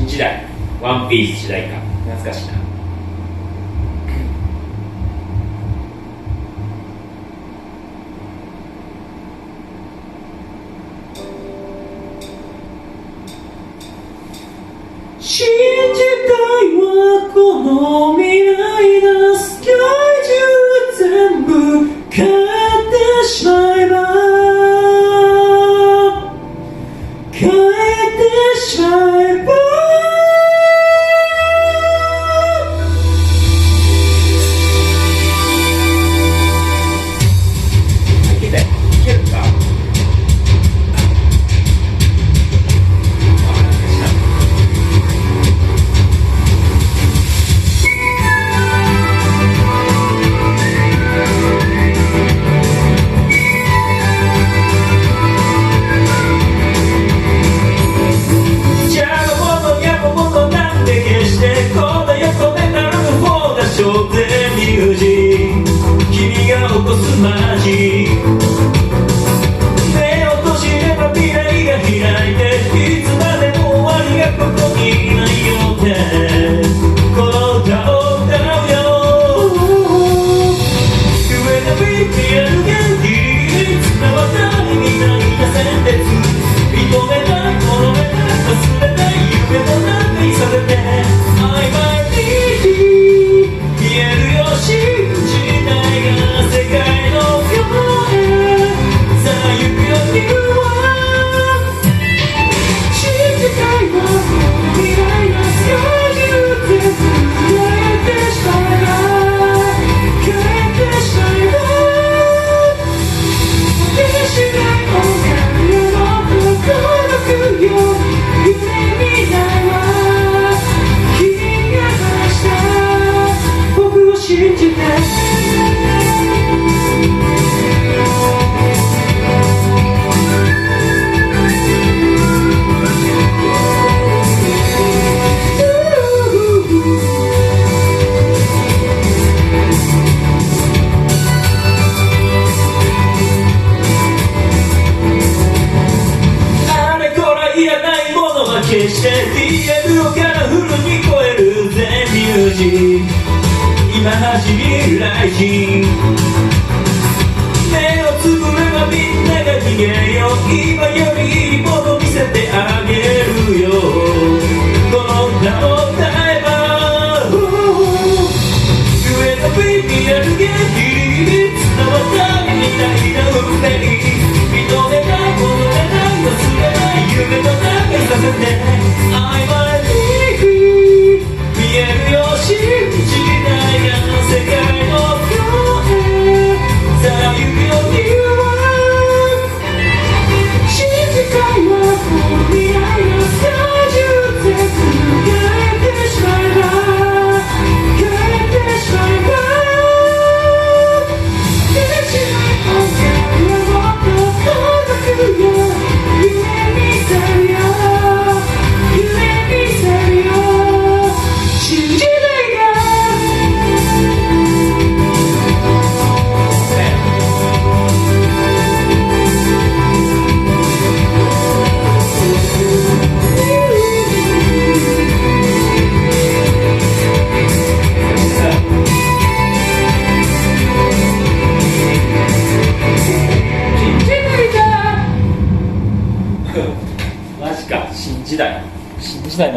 新時代、ワンピース主題歌、懐かしいな。信じたいはこの未来だ。世界中全部変えてしまえば、変えてしまえば、いけたよ、いけるか。君が起こすマジック、目を閉じれば未来が開いて、いつまでも終わりがここにないよって、この歌を歌うよ。上のBPL がギリギリ綱渡りみたいな選別、認めないもので忘れない夢の中にさせて、I might need you、言えるよ信じ世界の世へさあ行くよ君は、信じたいは未来の世界中全部変えてしまえば、変えてしまえば、果てしない音楽をもっと届くように夢見ないわ、君が話した僕を信じて。決して BL をカラフルに超える全ミュージック、今走りライジン、目をつぶればみんなが逃げよう、今よりいいもの見せてあげるよ、この歌を歌えば、上の BPL がギリギリ伝わったみたいな運命、認めないものでない忘れない夢の中にさせて、I might be free、 見えるよ信じないが世界の今日へさあ行くよ君は、信じたいはこの未来の世界中全部変えてしまえば、変えてしまえば、果てしない音楽はもっと届くよ、夢見せるよ、夢見せるよ、信じないがマジか、新時代。新時代